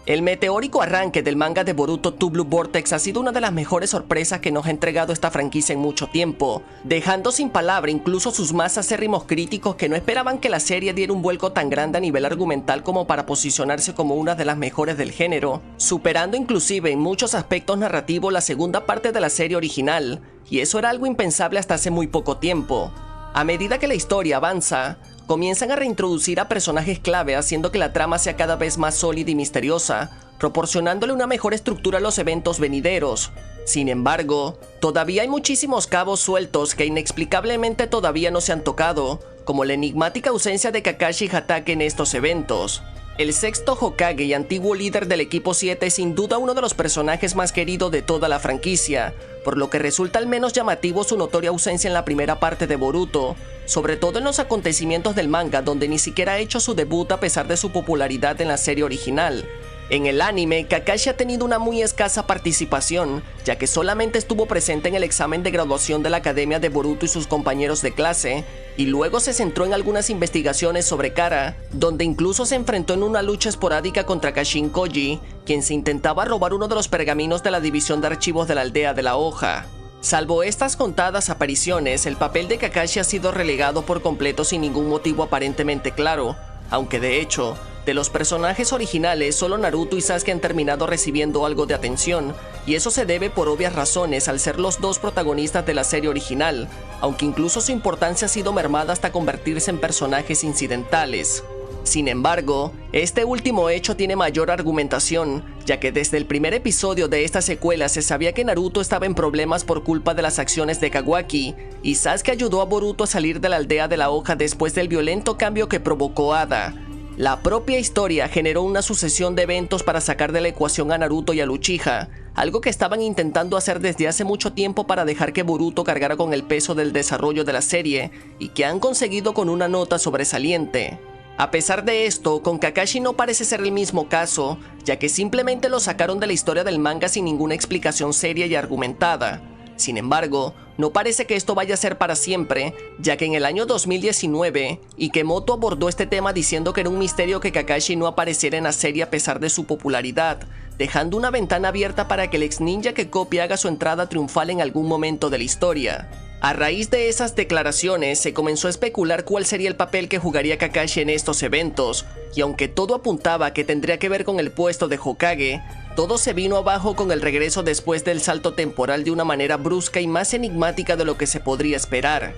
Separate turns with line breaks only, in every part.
El meteórico arranque del manga de Boruto to Blue Vortex ha sido una de las mejores sorpresas que nos ha entregado esta franquicia en mucho tiempo, dejando sin palabra incluso sus más acérrimos críticos que no esperaban que la serie diera un vuelco tan grande a nivel argumental como para posicionarse como una de las mejores del género, superando inclusive en muchos aspectos narrativos la segunda parte de la serie original, y eso era algo impensable hasta hace muy poco tiempo. A medida que la historia avanza, comienzan a reintroducir a personajes clave haciendo que la trama sea cada vez más sólida y misteriosa, proporcionándole una mejor estructura a los eventos venideros. Sin embargo, todavía hay muchísimos cabos sueltos que inexplicablemente todavía no se han tocado, como la enigmática ausencia de Kakashi Hatake en estos eventos. El sexto Hokage y antiguo líder del equipo 7 es sin duda uno de los personajes más queridos de toda la franquicia, por lo que resulta al menos llamativo su notoria ausencia en la primera parte de Boruto, sobre todo en los acontecimientos del manga donde ni siquiera ha hecho su debut a pesar de su popularidad en la serie original. En el anime, Kakashi ha tenido una muy escasa participación, ya que solamente estuvo presente en el examen de graduación de la academia de Boruto y sus compañeros de clase, y luego se centró en algunas investigaciones sobre Kara, donde incluso se enfrentó en una lucha esporádica contra Kashin Koji, quien se intentaba robar uno de los pergaminos de la división de archivos de la aldea de la hoja. Salvo estas contadas apariciones, el papel de Kakashi ha sido relegado por completo sin ningún motivo aparentemente claro, aunque de hecho, de los personajes originales, solo Naruto y Sasuke han terminado recibiendo algo de atención, y eso se debe por obvias razones al ser los dos protagonistas de la serie original, aunque incluso su importancia ha sido mermada hasta convertirse en personajes incidentales. Sin embargo, este último hecho tiene mayor argumentación, ya que desde el primer episodio de esta secuela se sabía que Naruto estaba en problemas por culpa de las acciones de Kawaki, y Sasuke ayudó a Boruto a salir de la aldea de la hoja después del violento cambio que provocó Ada. La propia historia generó una sucesión de eventos para sacar de la ecuación a Naruto y a Uchiha, algo que estaban intentando hacer desde hace mucho tiempo para dejar que Boruto cargara con el peso del desarrollo de la serie, y que han conseguido con una nota sobresaliente. A pesar de esto, con Kakashi no parece ser el mismo caso, ya que simplemente lo sacaron de la historia del manga sin ninguna explicación seria y argumentada. Sin embargo, no parece que esto vaya a ser para siempre, ya que en el año 2019, Ikemoto abordó este tema diciendo que era un misterio que Kakashi no apareciera en la serie a pesar de su popularidad, dejando una ventana abierta para que el ex ninja que copia haga su entrada triunfal en algún momento de la historia. A raíz de esas declaraciones, se comenzó a especular cuál sería el papel que jugaría Kakashi en estos eventos, y aunque todo apuntaba a que tendría que ver con el puesto de Hokage, todo se vino abajo con el regreso después del salto temporal de una manera brusca y más enigmática de lo que se podría esperar.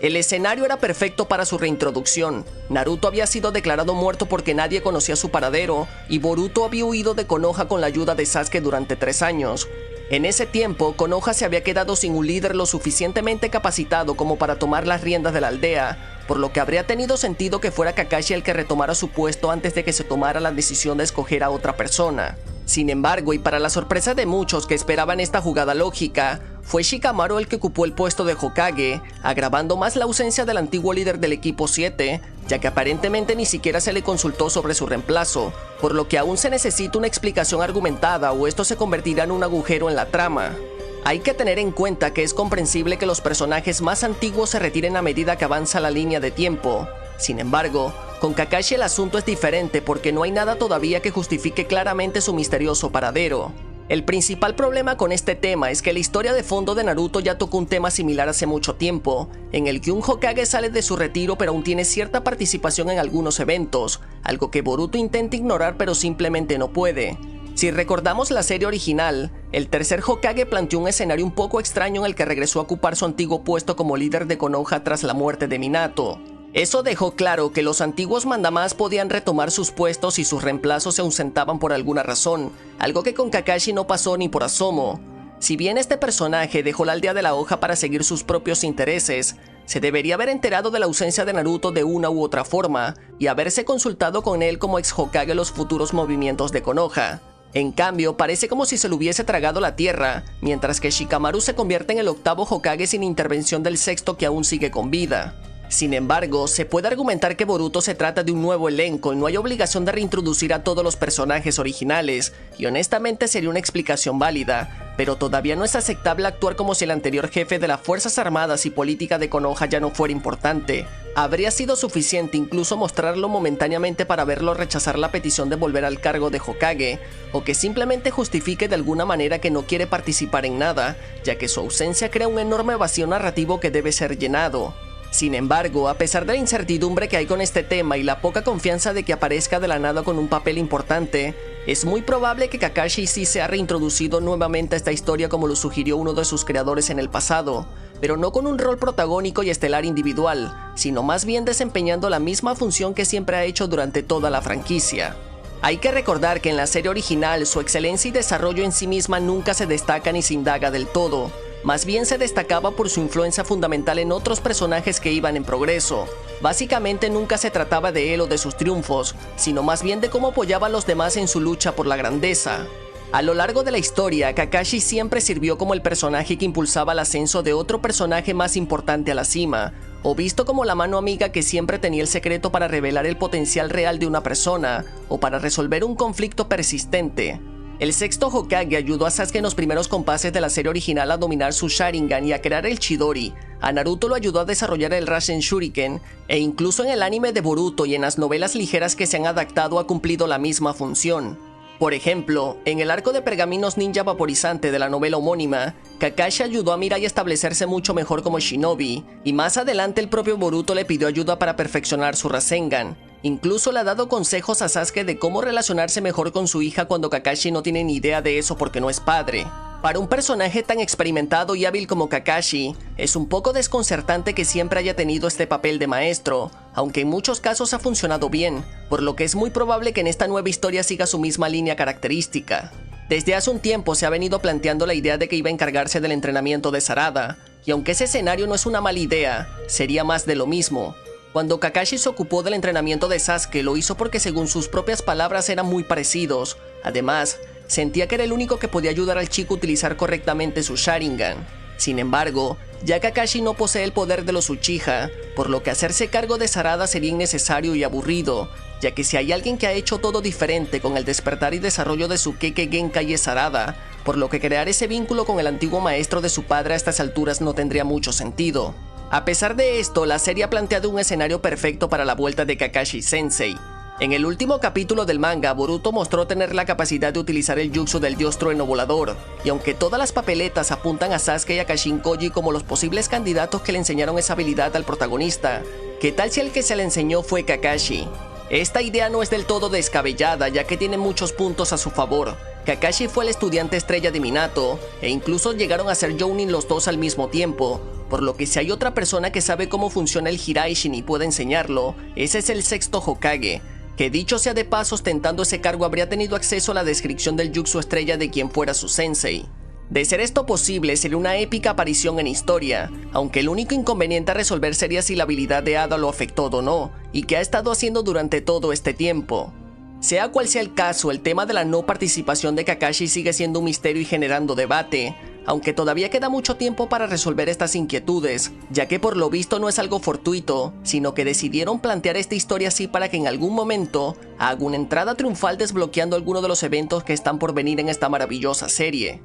El escenario era perfecto para su reintroducción. Naruto había sido declarado muerto porque nadie conocía su paradero, y Boruto había huido de Konoha con la ayuda de Sasuke durante 3 años. En ese tiempo, Konoha se había quedado sin un líder lo suficientemente capacitado como para tomar las riendas de la aldea, por lo que habría tenido sentido que fuera Kakashi el que retomara su puesto antes de que se tomara la decisión de escoger a otra persona. Sin embargo, y para la sorpresa de muchos que esperaban esta jugada lógica, fue Shikamaru el que ocupó el puesto de Hokage, agravando más la ausencia del antiguo líder del equipo 7, ya que aparentemente ni siquiera se le consultó sobre su reemplazo, por lo que aún se necesita una explicación argumentada o esto se convertirá en un agujero en la trama. Hay que tener en cuenta que es comprensible que los personajes más antiguos se retiren a medida que avanza la línea de tiempo. Sin embargo, con Kakashi el asunto es diferente porque no hay nada todavía que justifique claramente su misterioso paradero. El principal problema con este tema es que la historia de fondo de Naruto ya tocó un tema similar hace mucho tiempo, en el que un Hokage sale de su retiro pero aún tiene cierta participación en algunos eventos, algo que Boruto intenta ignorar pero simplemente no puede. Si recordamos la serie original, el tercer Hokage planteó un escenario un poco extraño en el que regresó a ocupar su antiguo puesto como líder de Konoha tras la muerte de Minato. Eso dejó claro que los antiguos mandamás podían retomar sus puestos y sus reemplazos se ausentaban por alguna razón, algo que con Kakashi no pasó ni por asomo. Si bien este personaje dejó la aldea de la hoja para seguir sus propios intereses, se debería haber enterado de la ausencia de Naruto de una u otra forma, y haberse consultado con él como ex Hokage los futuros movimientos de Konoha. En cambio, parece como si se le hubiese tragado la tierra, mientras que Shikamaru se convierte en el octavo Hokage sin intervención del sexto que aún sigue con vida. Sin embargo, se puede argumentar que Boruto se trata de un nuevo elenco y no hay obligación de reintroducir a todos los personajes originales, y honestamente sería una explicación válida, pero todavía no es aceptable actuar como si el anterior jefe de las Fuerzas Armadas y política de Konoha ya no fuera importante. Habría sido suficiente incluso mostrarlo momentáneamente para verlo rechazar la petición de volver al cargo de Hokage, o que simplemente justifique de alguna manera que no quiere participar en nada, ya que su ausencia crea un enorme vacío narrativo que debe ser llenado. Sin embargo, a pesar de la incertidumbre que hay con este tema y la poca confianza de que aparezca de la nada con un papel importante, es muy probable que Kakashi sí sea reintroducido nuevamente a esta historia como lo sugirió uno de sus creadores en el pasado, pero no con un rol protagónico y estelar individual, sino más bien desempeñando la misma función que siempre ha hecho durante toda la franquicia. Hay que recordar que en la serie original su excelencia y desarrollo en sí misma nunca se destaca ni se indaga del todo. Más bien se destacaba por su influencia fundamental en otros personajes que iban en progreso. Básicamente nunca se trataba de él o de sus triunfos, sino más bien de cómo apoyaba a los demás en su lucha por la grandeza. A lo largo de la historia, Kakashi siempre sirvió como el personaje que impulsaba el ascenso de otro personaje más importante a la cima, o visto como la mano amiga que siempre tenía el secreto para revelar el potencial real de una persona, o para resolver un conflicto persistente. El sexto Hokage ayudó a Sasuke en los primeros compases de la serie original a dominar su Sharingan y a crear el Chidori. A Naruto lo ayudó a desarrollar el Rasen Shuriken, e incluso en el anime de Boruto y en las novelas ligeras que se han adaptado ha cumplido la misma función. Por ejemplo, en el arco de Pergaminos Ninja Vaporizante de la novela homónima, Kakashi ayudó a Mirai a establecerse mucho mejor como shinobi, y más adelante el propio Boruto le pidió ayuda para perfeccionar su Rasengan. Incluso le ha dado consejos a Sasuke de cómo relacionarse mejor con su hija cuando Kakashi no tiene ni idea de eso porque no es padre. Para un personaje tan experimentado y hábil como Kakashi, es un poco desconcertante que siempre haya tenido este papel de maestro, aunque en muchos casos ha funcionado bien, por lo que es muy probable que en esta nueva historia siga su misma línea característica. Desde hace un tiempo se ha venido planteando la idea de que iba a encargarse del entrenamiento de Sarada, y aunque ese escenario no es una mala idea, sería más de lo mismo. Cuando Kakashi se ocupó del entrenamiento de Sasuke, lo hizo porque según sus propias palabras eran muy parecidos. Además, sentía que era el único que podía ayudar al chico a utilizar correctamente su Sharingan. Sin embargo, ya Kakashi no posee el poder de los Uchiha, por lo que hacerse cargo de Sarada sería innecesario y aburrido, ya que si hay alguien que ha hecho todo diferente con el despertar y desarrollo de su Kekkei Genkai es Sarada, por lo que crear ese vínculo con el antiguo maestro de su padre a estas alturas no tendría mucho sentido. A pesar de esto, la serie ha planteado un escenario perfecto para la vuelta de Kakashi Sensei. En el último capítulo del manga, Boruto mostró tener la capacidad de utilizar el jutsu del dios trueno volador, y aunque todas las papeletas apuntan a Sasuke y a Kashin Koji como los posibles candidatos que le enseñaron esa habilidad al protagonista, ¿qué tal si el que se le enseñó fue Kakashi? Esta idea no es del todo descabellada, ya que tiene muchos puntos a su favor. Kakashi fue el estudiante estrella de Minato, e incluso llegaron a ser Jounin los dos al mismo tiempo, por lo que si hay otra persona que sabe cómo funciona el Hiraishin y puede enseñarlo, ese es el sexto Hokage, que dicho sea de paso ostentando ese cargo habría tenido acceso a la descripción del jutsu estrella de quien fuera su sensei. De ser esto posible, sería una épica aparición en historia, aunque el único inconveniente a resolver sería si la habilidad de Ada lo afectó o no, y qué ha estado haciendo durante todo este tiempo. Sea cual sea el caso, el tema de la no participación de Kakashi sigue siendo un misterio y generando debate, aunque todavía queda mucho tiempo para resolver estas inquietudes, ya que por lo visto no es algo fortuito, sino que decidieron plantear esta historia así para que en algún momento haga una entrada triunfal desbloqueando alguno de los eventos que están por venir en esta maravillosa serie.